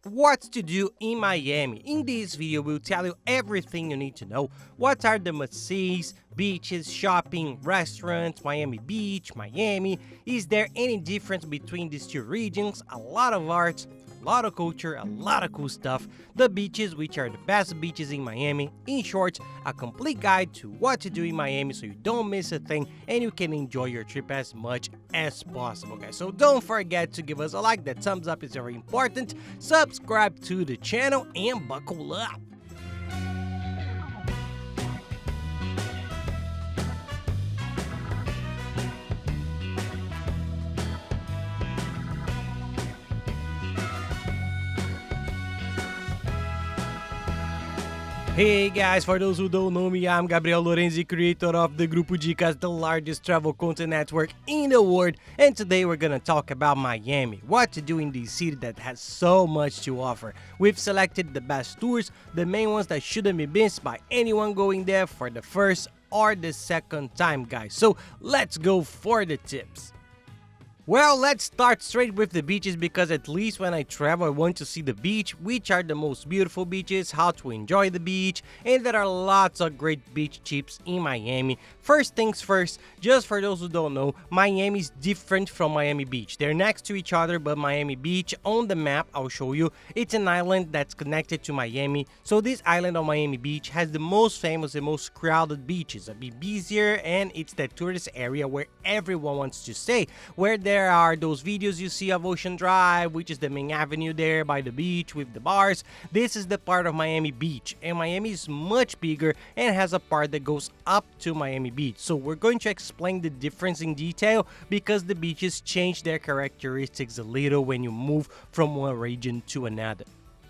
What to do in Miami. In this video, we'll tell you everything you need to know. What are the must-sees, beaches, shopping, restaurants, Miami Beach, Miami. Is there any difference between these two regions? A lot of arts, a lot of culture, a lot of cool stuff. The beaches, which are the best beaches in Miami. In short, a complete guide to what to do in Miami so you don't miss a thing and you can enjoy your trip as much as possible, guys. So don't forget to give us a like. That thumbs up is very important. Subscribe to the channel and buckle up. Hey guys, for those who don't know me, I'm Gabriel Lorenzi, creator of the Grupo Dicas, the largest travel content network in the world, and today we're gonna talk about Miami, what to do in this city that has so much to offer. We've selected the best tours, the main ones that shouldn't be missed by anyone going there for the first or the second time, guys. So let's go for the tips. Well, let's start straight with the beaches because at least when I travel I want to see the beach, which are the most beautiful beaches, how to enjoy the beach, and there are lots of great beach trips in Miami. First things first, just for those who don't know, Miami is different from Miami Beach. They're next to each other, but Miami Beach on the map, I'll show you, it's an island that's connected to Miami. So this island on Miami Beach has the most famous and most crowded beaches, a bit busier, and it's the tourist area where everyone wants to stay, where there are those videos you see of Ocean Drive, which is the main avenue there by the beach with the bars. This is the part of Miami Beach, and Miami is much bigger and has a part that goes up to Miami Beach. So we're going to explain the difference in detail because the beaches change their characteristics a little when you move from one region to another.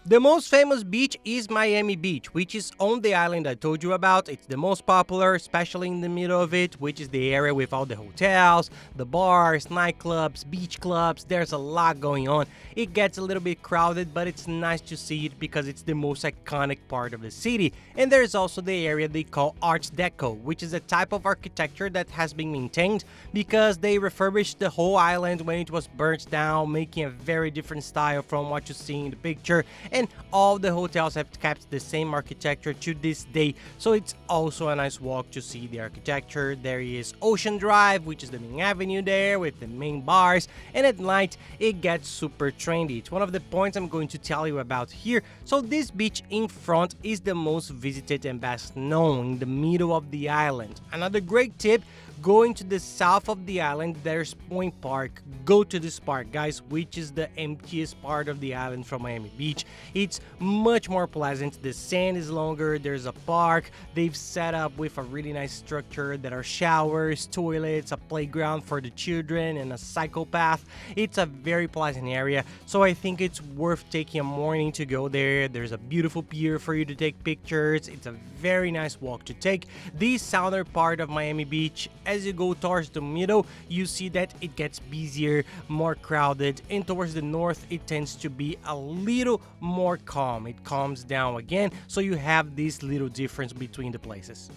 The most famous beach is Miami Beach, which is on the island I told you about. It's the most popular, especially in the middle of it, which is the area with all the hotels, the bars, nightclubs, beach clubs. There's a lot going on. It gets a little bit crowded, but it's nice to see it because it's the most iconic part of the city. And there's also the area they call Art Deco, which is a type of architecture that has been maintained because they refurbished the whole island when it was burnt down, making a very different style from what you see in the picture. And all the hotels have kept the same architecture to this day, so it's also a nice walk to see the architecture. There is Ocean Drive, which is the main avenue there with the main bars, and at night it gets super trendy. It's one of the points I'm going to tell you about here. So this beach in front is the most visited and best known in the middle of the island. Another great tip, going to the south of the island, there's Pointe Park. Go to this park, guys, which is the emptiest part of the island from Miami Beach. It's much more pleasant. The sand is longer. There's a park they've set up with a really nice structure. There are showers, toilets, a playground for the children, and a cycle path. It's a very pleasant area, so I think it's worth taking a morning to go there. There's a beautiful pier for you to take pictures. It's a very nice walk to take. The southern part of Miami Beach, as you go towards the middle, you see that it gets busier, more crowded, and towards the north it tends to be a little more calm. It calms down again, so you have this little difference between the places.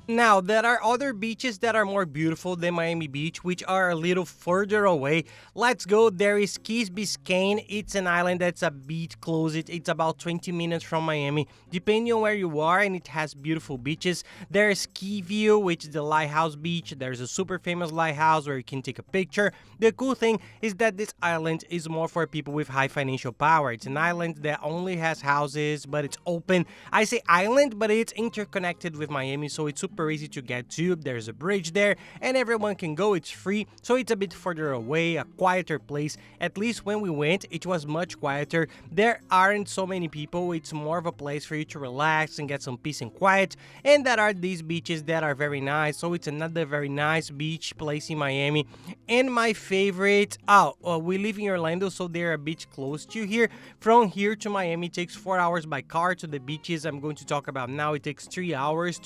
Now, there are other beaches that are more beautiful than Miami Beach, which are a little further away. Let's go. There is Keys Biscayne. It's an island that's a bit close. It's about 20 minutes from Miami, depending on where you are, and it has beautiful beaches. There's Key View, which is the Lighthouse beach. There's a super famous lighthouse where you can take a picture. The cool thing is that this island is more for people with high financial power. It's an island that only has houses, but it's open. I say island, but it's interconnected with Miami, so it's super easy to get to. There's a bridge there and everyone can go. It's free, so it's a bit further away, a quieter place. At least when we went, it was much quieter. There aren't so many people. It's more of a place for you to relax and get some peace and quiet. And there are these beaches that are very nice, so it's another very nice beach place in Miami. And my favorite, we live in Orlando, so they're a bit close to here. From here to Miami it takes 4 hours by car. To the beaches I'm going to talk about now, it takes 3 hours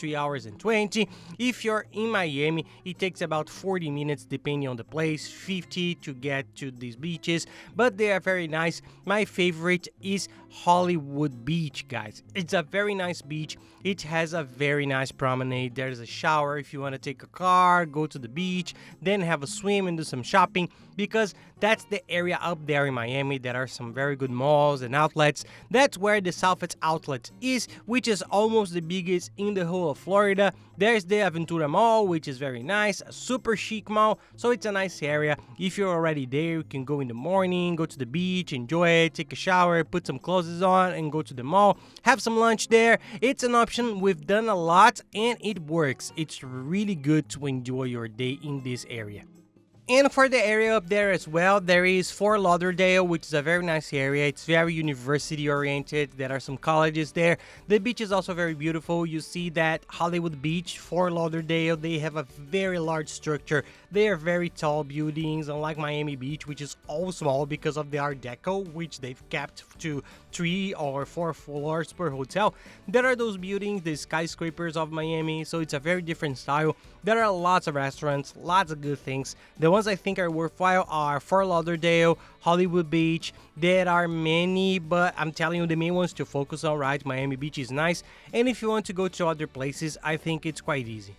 and 20. Pointe. If you're in Miami, it takes about 40 minutes depending on the place, 50 to get to these beaches, but they are very nice. My favorite is Hollywood Beach, guys. It's a very nice beach. It has a very nice promenade. There's a shower if you want to take a car, go to the beach, then have a swim and do some shopping, because that's the area up there in Miami. There are some very good malls and outlets. That's where the Southwest Outlet is, which is almost the biggest in the whole of Florida. There's the Aventura Mall, which is very nice, a super chic mall, so it's a nice area. If you're already there, you can go in the morning, go to the beach, enjoy it, take a shower, put some clothes on, and go to the mall, have some lunch there. It's an option we've done a lot, and it works. It's really good to enjoy your day in this area. And for the area up there as well, there is Fort Lauderdale, which is a very nice area. It's very university oriented. There are some colleges there. The beach is also very beautiful. You see that Hollywood Beach, Fort Lauderdale, they have a very large structure. They are very tall buildings, unlike Miami Beach, which is all small because of the Art Deco, which they've kept to 3 or 4 floors per hotel. There are those buildings, the skyscrapers of Miami, so it's a very different style. There are lots of restaurants, lots of good things. The ones I think are worthwhile are Fort Lauderdale, Hollywood Beach. There are many, but I'm telling you the main ones to focus on, right? Miami Beach is nice, and if you want to go to other places, I think it's quite easy.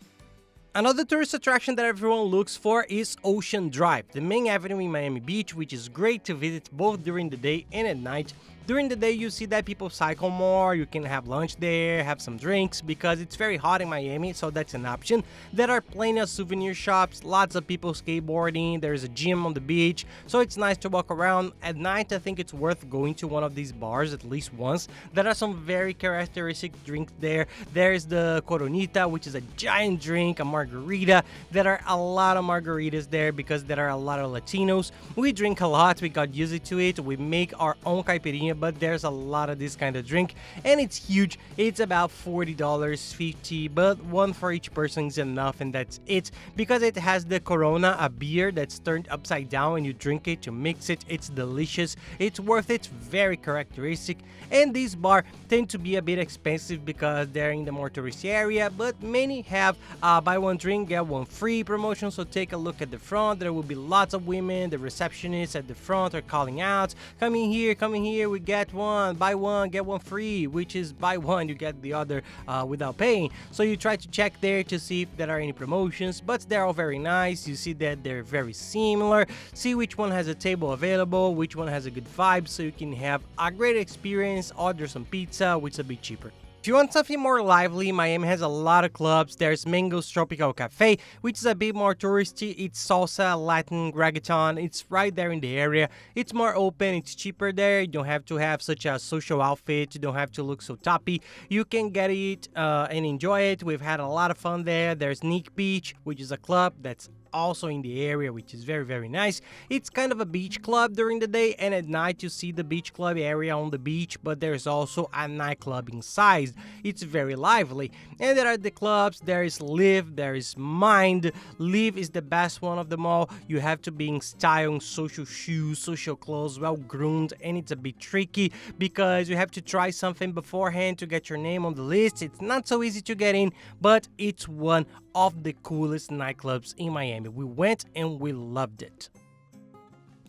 Another tourist attraction that everyone looks for is Ocean Drive, the main avenue in Miami Beach, which is great to visit both during the day and at night. During the day, you see that people cycle more, you can have lunch there, have some drinks, because it's very hot in Miami, so that's an option. There are plenty of souvenir shops, lots of people skateboarding, there's a gym on the beach, so it's nice to walk around. At night, I think it's worth going to one of these bars at least once. There are some very characteristic drinks there. There's the Coronita, which is a giant drink, a margarita. There are a lot of margaritas there because there are a lot of Latinos. We drink a lot, we got used to it, we make our own caipirinha, but there's a lot of this kind of drink, and it's huge. It's about $40, $50, but one for each person is enough, and that's it, because it has the Corona, a beer that's turned upside down and you drink it to mix it. It's delicious, it's worth it, very characteristic. And these bars tend to be a bit expensive because they're in the more touristy area, but many have buy one drink get one free promotion, so take a look at the front. There will be lots of women. The receptionists at the front are calling out, come in here, we get one, buy one, get one free, which is buy one, you get the other without paying. So you try to check there to see if there are any promotions, but they're all very nice. You see that they're very similar. See which one has a table available, which one has a good vibe, so you can have a great experience, order some pizza, which is a bit cheaper. If you want something more lively, Miami has a lot of clubs. There's Mango's Tropical Café, which is a bit more touristy. It's salsa, Latin, reggaeton. It's right there in the area. It's more open. It's cheaper there. You don't have to have such a social outfit. You don't have to look so toppy. You can get it and enjoy it. We've had a lot of fun there. There's Nikki Beach, which is a club that's also in the area, which is very, very nice. It's kind of a beach club during the day, and at night you see the beach club area on the beach, but there's also a nightclub inside. It's very lively. And there are the clubs. There is Liv, there is Mind. Liv is the best one of them all. You have to be in style, in social shoes, social clothes, well groomed, and it's a bit tricky because you have to try something beforehand to get your name on the list. It's not so easy to get in, but it's one of the coolest nightclubs in Miami. We went and we loved it.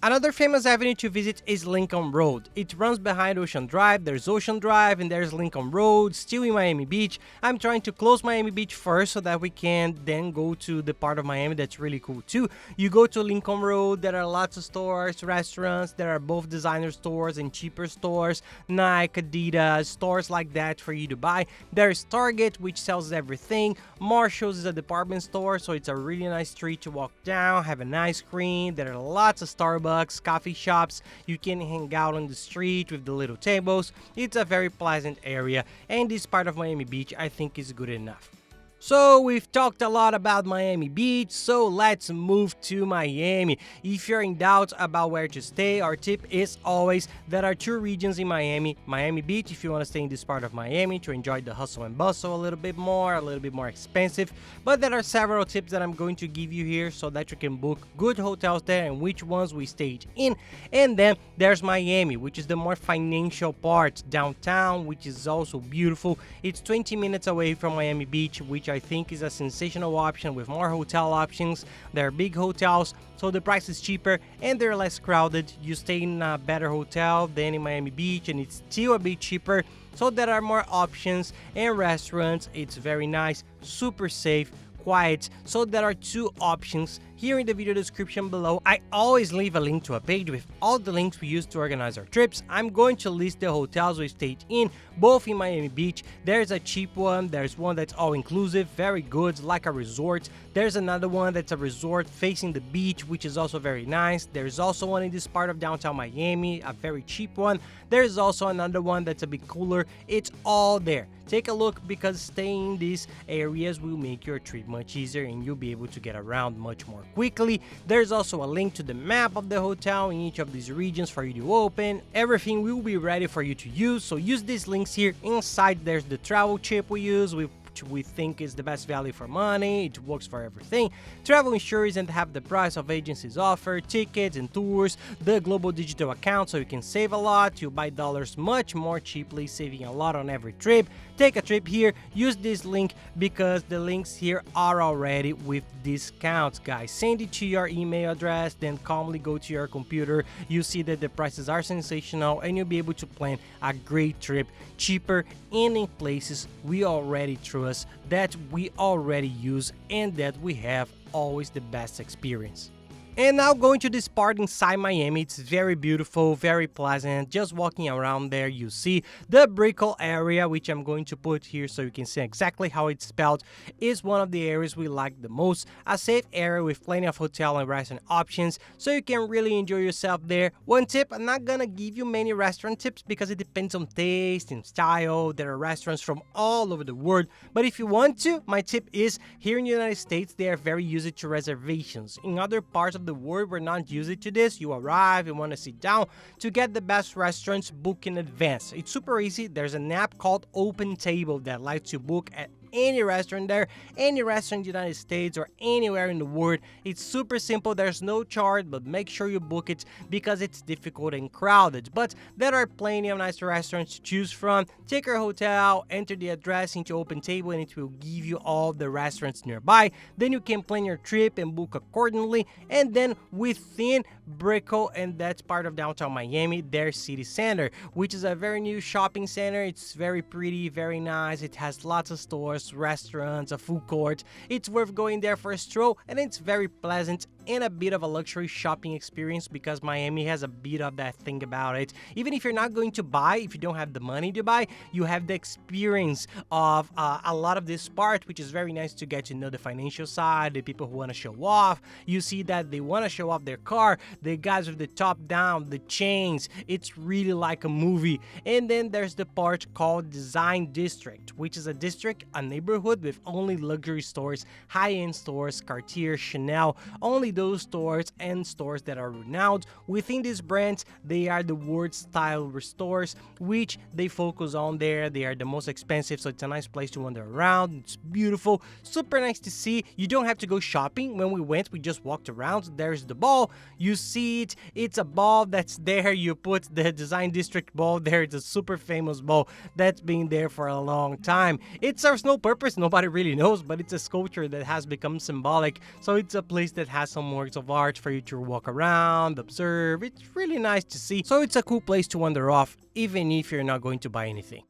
Another famous avenue to visit is Lincoln Road. It runs behind Ocean Drive. There's Ocean Drive and there's Lincoln Road, still in Miami Beach. I'm trying to close Miami Beach first so that we can then go to the part of Miami that's really cool too. You go to Lincoln Road, there are lots of stores, restaurants. There are both designer stores and cheaper stores, Nike, Adidas, stores like that for you to buy. There's Target, which sells everything. Marshall's is a department store, so it's a really nice street to walk down, have an ice cream. There are lots of Starbucks, coffee shops. You can hang out on the street with the little tables. It's a very pleasant area, and this part of Miami Beach I think is good enough. So we've talked a lot about Miami Beach, so let's move to Miami. If you're in doubt about where to stay, our tip is always there are two regions in Miami. Miami Beach, if you want to stay in this part of Miami to enjoy the hustle and bustle a little bit more expensive. But there are several tips that I'm going to give you here so that you can book good hotels there and which ones we stayed in. And then there's Miami, which is the more financial part, downtown, which is also beautiful. It's 20 minutes away from Miami Beach, which I I think is a sensational option with more hotel options. They're big hotels, so the price is cheaper and they're less crowded. You stay in a better hotel than in Miami Beach and it's still a bit cheaper. So there are more options and restaurants. It's very nice, super safe, quiet. So there are two options here in the video description below. I always leave a link to a page with all the links we use to organize our trips. I'm going to list the hotels we stayed in, both in Miami Beach. There's a cheap one, there's one that's all-inclusive, very good, like a resort. There's another one that's a resort facing the beach, which is also very nice. There's also one in this part of downtown Miami, a very cheap one. There's also another one that's a bit cooler. It's all there. Take a look because staying in these areas will make your trip much easier and you'll be able to get around much more quickly. There's also a link to the map of the hotel in each of these regions for you to open. Everything will be ready for you to use, so use these links here. Inside there's the travel chip we use, which we think is the best value for money. It works for everything. Travel insurance and have the price of agencies offer, tickets and tours, the global digital account so you can save a lot. You buy dollars much more cheaply, saving a lot on every trip. Take a trip here, use this link because the links here are already with discounts, guys. Send it to your email address, then calmly go to your computer. You see that the prices are sensational and you'll be able to plan a great trip cheaper and in places we already trust, that we already use, and that we have always the best experience. And now going to this part inside Miami. It's very beautiful, very pleasant. Just walking around there, you see the Brickell area, which I'm going to put here so you can see exactly how it's spelled, is one of the areas we like the most. A safe area with plenty of hotel and restaurant options, so you can really enjoy yourself there. One tip, I'm not gonna give you many restaurant tips because it depends on taste and style. There are restaurants from all over the world, but if you want to, my tip is here in the United States, they are very used to reservations. In other parts of the world, we're not used to this. You arrive, you want to sit down. To get the best restaurants, book in advance. It's super easy. There's an app called Open Table that lets you book at any restaurant there, any restaurant in the United States or anywhere in the world. It's super simple. There's no charge, but make sure you book it because it's difficult and crowded. But there are plenty of nice restaurants to choose from. Take your hotel, enter the address into Open Table, and it will give you all the restaurants nearby. Then you can plan your trip and book accordingly. And then within Brickell, and that's part of downtown Miami, there's City Center, which is a very new shopping center. It's very pretty, very nice. It has lots of stores, restaurants, a food court. It's worth going there for a stroll, and it's very pleasant and a bit of a luxury shopping experience because Miami has a bit of that thing about it. Even if you're not going to buy, if you don't have the money to buy, you have the experience of a lot of this part, which is very nice to get to know the financial side, the people who want to show off. You see that they want to show off their car, the guys with the top down, the chains. It's really like a movie. And then there's the part called Design District, which is a district, a neighborhood with only luxury stores, high-end stores, Cartier, Chanel, only those stores and stores that are renowned. Within these brands, they are the world's style stores, which they focus on there. They are the most expensive, so it's a nice place to wander around. It's beautiful, super nice to see. You don't have to go shopping. When we went, we just walked around. There's the ball. You see it. It's a ball that's there. You put the Design District ball there. It's a super famous ball that's been there for a long time. It serves no purpose. Nobody really knows, but it's a sculpture that has become symbolic. So it's a place that has some works of art for you to walk around, observe. It's really nice to see. So it's a cool place to wander off, even if you're not going to buy anything.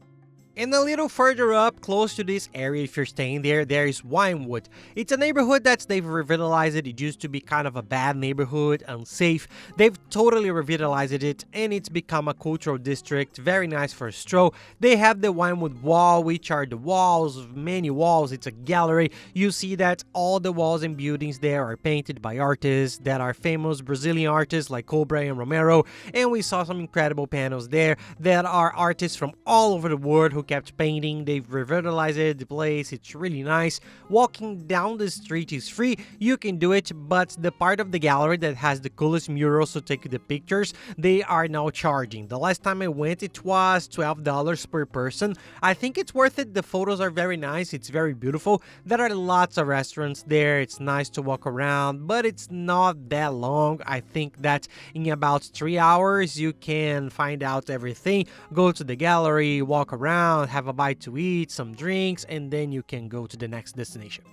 And a little further up, close to this area, if you're staying there, there is Wynwood. It's a neighborhood they've revitalized it. It used to be kind of a bad neighborhood, unsafe. They've totally revitalized it, and it's become a cultural district. Very nice for a stroll. They have the Wynwood Wall, which are the walls of many walls. It's a gallery. You see that all the walls and buildings there are painted by artists that are famous Brazilian artists like Cobra and Romero. And we saw some incredible panels there that are artists from all over the world who kept painting. They've revitalized the place. It's really nice. Walking down the street is free. You can do it, but the part of the gallery that has the coolest murals to take the pictures, they are now charging. The last time I went, it was $12 per person. I think it's worth it. The photos are very nice. It's very beautiful. There are lots of restaurants there. It's nice to walk around, but it's not that long. I think that in about 3 hours, you can find out everything. Go to the gallery, walk around, around, have a bite to eat, some drinks, and then you can go to the next destination.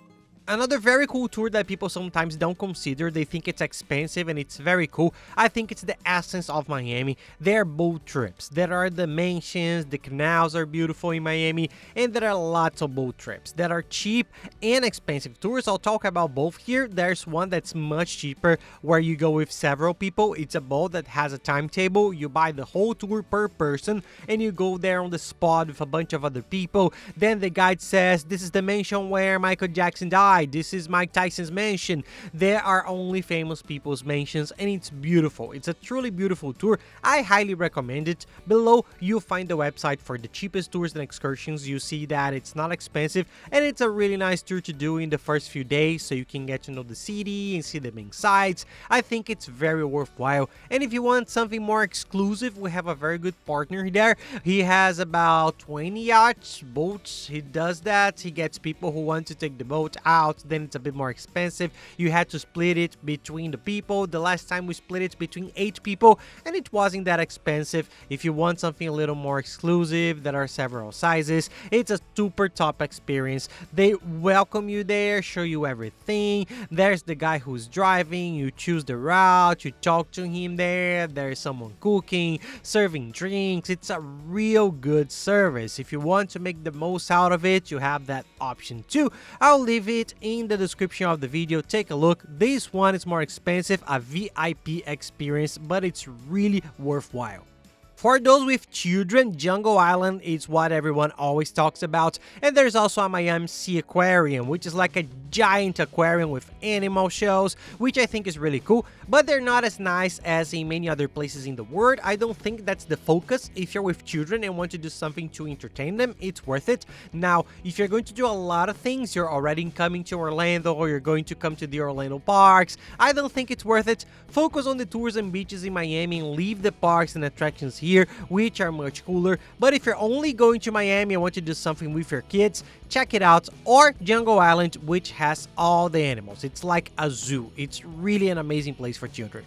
Another very cool tour that people sometimes don't consider, they think it's expensive and it's very cool. I think it's the essence of Miami. There are boat trips. There are the mansions, the canals are beautiful in Miami, and there are lots of boat trips that are cheap and expensive tours. I'll talk about both here. There's one that's much cheaper where you go with several people. It's a boat that has a timetable. You buy the whole tour per person and you go there on the spot with a bunch of other people. Then the guide says, this is the mansion where Michael Jackson died. This is Mike Tyson's mansion. There are only famous people's mansions and it's beautiful. It's a truly beautiful tour. I highly recommend it. Below, you'll find the website for the cheapest tours and excursions. You see that it's not expensive and it's a really nice tour to do in the first few days so you can get to know the city and see the main sites. I think it's very worthwhile. And if you want something more exclusive, we have a very good partner there. He has about 20 yachts, boats. He does that. He gets people who want to take the boat out. Then it's a bit more expensive. You had to split it between the people. The last time we split it between 8 people and it wasn't that expensive. If you want something a little more exclusive, there are several sizes. It's a super top experience. They welcome you there, show you everything. There's the guy who's driving. You choose the route, you talk to him there. There's someone cooking, serving drinks. It's a real good service. If you want to make the most out of it, you have that option too. I'll leave it in the description of the video. Take a look. This one is more expensive, a VIP experience, but it's really worthwhile. For those with children, Jungle Island is what everyone always talks about, and there's also a Miami Seaquarium, which is like a giant aquarium with animal shows, which I think is really cool, but they're not as nice as in many other places in the world. I don't think that's the focus. If you're with children and want to do something to entertain them, it's worth it. Now, if you're going to do a lot of things, you're already coming to Orlando or you're going to come to the Orlando parks, I don't think it's worth it. Focus on the tours and beaches in Miami and leave the parks and attractions here, which are much cooler. But if you're only going to Miami and want to do something with your kids, check it out. Or Jungle Island, which has all the animals. It's like a zoo. It's really an amazing place for children.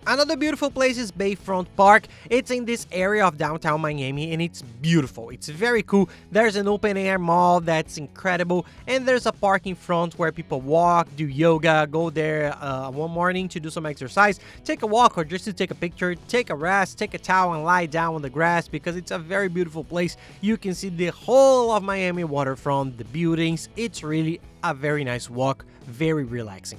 Another beautiful place is Bayfront Park. It's in this area of downtown Miami and it's beautiful. It's very cool. There's an open air mall that's incredible and there's a park in front where people walk, do yoga, go there one morning to do some exercise, take a walk or just to take a picture, take a rest, take a towel and lie down on the grass because it's a very beautiful place. You can see the whole of Miami waterfront, the buildings. It's really a very nice walk, very relaxing.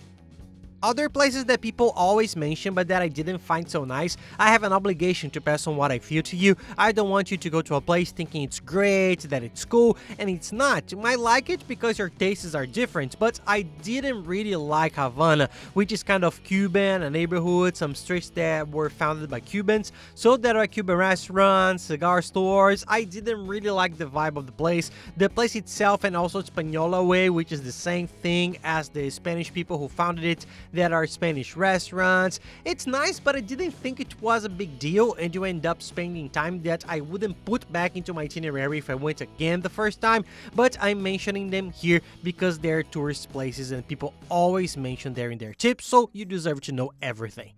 Other places that people always mention but that I didn't find so nice, I have an obligation to pass on what I feel to you. I don't want you to go to a place thinking it's great, that it's cool, and it's not. You might like it because your tastes are different, but I didn't really like Havana, which is kind of Cuban, a neighborhood, some streets that were founded by Cubans. So there are Cuban restaurants, cigar stores. I didn't really like the vibe of the place. The place itself and also Española way, which is the same thing as the Spanish people who founded it. There are Spanish restaurants. It's nice, but I didn't think it was a big deal, and you end up spending time that I wouldn't put back into my itinerary if I went again the first time, but I'm mentioning them here because they're tourist places and people always mention them in their tips, so you deserve to know everything.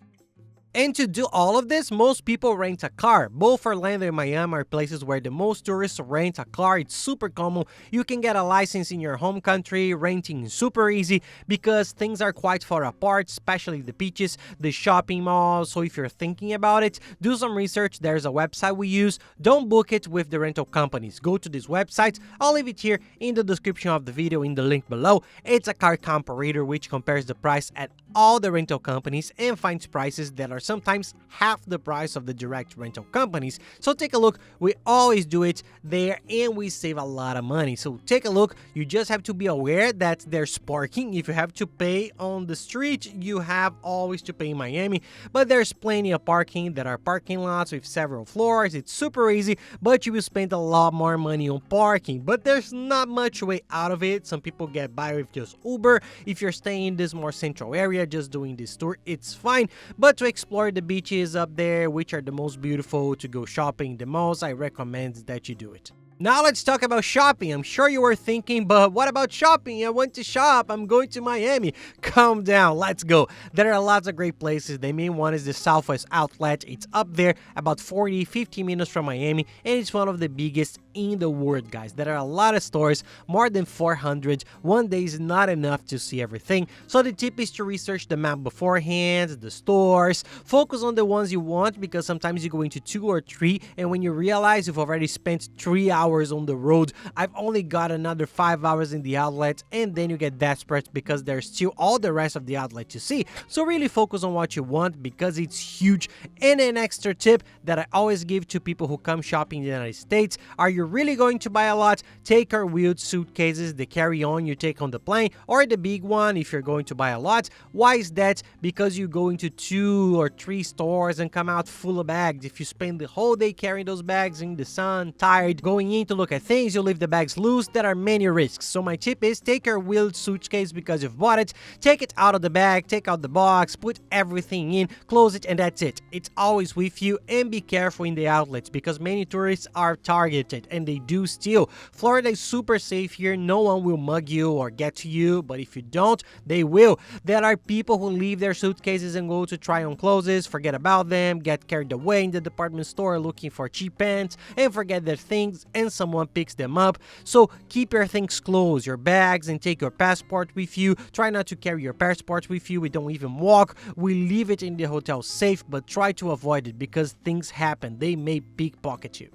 And to do all of this, most people rent a car. Both Orlando and Miami are places where the most tourists rent a car. It's super common. You can get a license in your home country. Renting is super easy because things are quite far apart, especially the beaches, the shopping malls. So if you're thinking about it, do some research. There's a website we use. Don't book it with the rental companies. Go to this website. I'll leave it here in the description of the video in the link below. It's a car comparator which compares the price at all the rental companies and finds prices that are sometimes half the price of the direct rental companies. So take a look. We always do it there and we save a lot of money. So take a look. You just have to be aware that there's parking. If you have to pay on the street, you have always to pay in Miami, but there's plenty of parking. There are parking lots with several floors. It's super easy, but you will spend a lot more money on parking, but there's not much way out of it. Some people get by with just Uber. If you're staying in this more central area, just doing this tour, it's fine. But to explore the beaches up there, which are the most beautiful, to go shopping the most, I recommend that you do it. Now let's talk about shopping. I'm sure you were thinking, but what about shopping? I want to shop. I'm going to Miami. Calm down. Let's go. There are lots of great places. The main one is the Southwest Outlet. It's up there about 50 minutes from Miami, and it's one of the biggest in the world, guys. There are a lot of stores, more than 400. One day is not enough to see everything. So the tip is to research the map beforehand, the stores. Focus on the ones you want, because sometimes you go into 2 or 3, and when you realize you've already spent 3 hours on the road, I've only got another 5 hours in the outlet, and then you get desperate because there's still all the rest of the outlet to see. So really focus on what you want, because it's huge. And an extra tip that I always give to people who come shopping in the United States: are you really going to buy a lot? Take our wheeled suitcases, the carry-on you take on the plane, or the big one if you're going to buy a lot. Why is that? Because you go into 2 or 3 stores and come out full of bags. If you spend the whole day carrying those bags in the sun, tired, going in to look at things, you leave the bags loose. There are many risks. So my tip is take your wheeled suitcase because you've bought it, take it out of the bag, take out the box, put everything in, close it, and that's it. It's always with you. And be careful in the outlets, because many tourists are targeted and they do steal. Florida is super safe here. No one will mug you or get to you, but if you don't, they will. There are people who leave their suitcases and go to try on clothes, forget about them, get carried away in the department store looking for cheap pants, and forget their things, and someone picks them up. So keep your things close, your bags, and take your passport with you. Try not to carry your passport with you. We don't even walk. We leave it in the hotel safe, but try to avoid it because things happen. They may pickpocket you.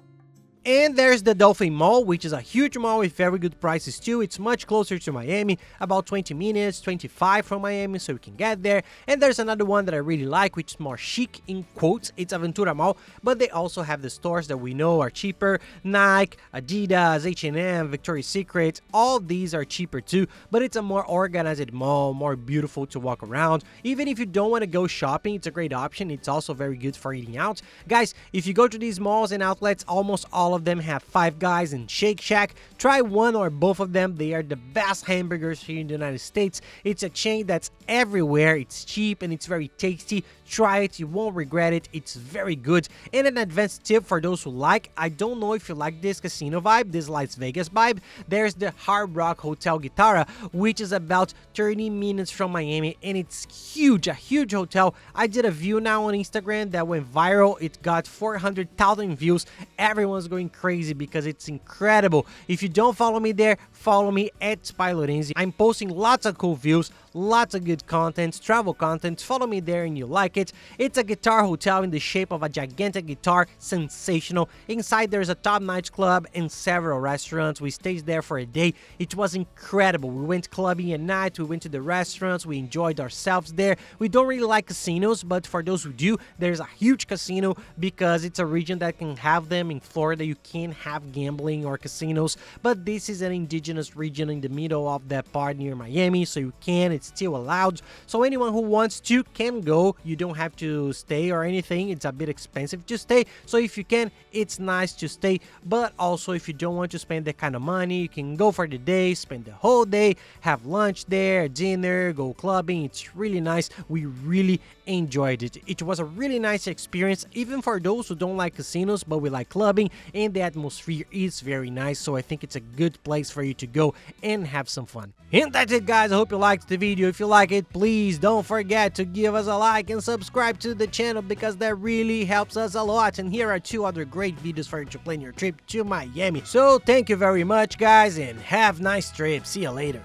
And there's the Dolphin Mall, which is a huge mall with very good prices too. It's much closer to Miami, about 20 minutes, 25 from Miami, so you can get there. And there's another one that I really like, which is more chic in quotes. It's Aventura Mall, but they also have the stores that we know are cheaper. Nike, Adidas, H&M, Victoria's Secret, all these are cheaper too, but it's a more organized mall, more beautiful to walk around. Even if you don't want to go shopping, it's a great option. It's also very good for eating out. Guys, if you go to these malls and outlets, almost all of them have Five Guys and Shake Shack. Try one or both of them. They are the best hamburgers here in the United States. It's a chain that's everywhere. It's cheap and it's very tasty. Try it, you won't regret it. It's very good. And an advanced tip for those who like, I don't know if you like this casino vibe, this Las Vegas vibe, there's the Hard Rock Hotel Guitarra, which is about 30 minutes from Miami, and it's huge, a huge hotel. I did a view now on Instagram that went viral. It got 400,000 views. Everyone's going crazy because it's incredible. If you don't follow me there, follow me at Spy Lorenzi. I'm posting lots of cool views, lots of good content, travel content. Follow me there and you like it. It's a guitar hotel in the shape of a gigantic guitar, sensational. Inside there's a top nightclub and several restaurants. We stayed there for a day. It was incredible. We went clubbing at night, we went to the restaurants, we enjoyed ourselves there. We don't really like casinos, but for those who do, there's a huge casino because it's a region that can have them. In Florida, you can't have gambling or casinos, but this is an indigenous region in the middle of that part near Miami, so you can. It's still allowed, so anyone who wants to can go. You don't have to stay or anything. It's a bit expensive to stay, so if you can, it's nice to stay. But also, if you don't want to spend that kind of money, you can go for the day, spend the whole day, have lunch there, dinner, go clubbing. It's really nice. We really enjoyed it. It was a really nice experience, even for those who don't like casinos but we like clubbing, and the atmosphere is very nice, so I think it's a good place for you to go and have some fun. And that's it, guys. I hope you liked the video. If you like it, please don't forget to give us a like and subscribe to the channel, because that really helps us a lot. And here are 2 other great videos for you to plan your trip to Miami. So thank you very much, guys, and have a nice trip. See you later.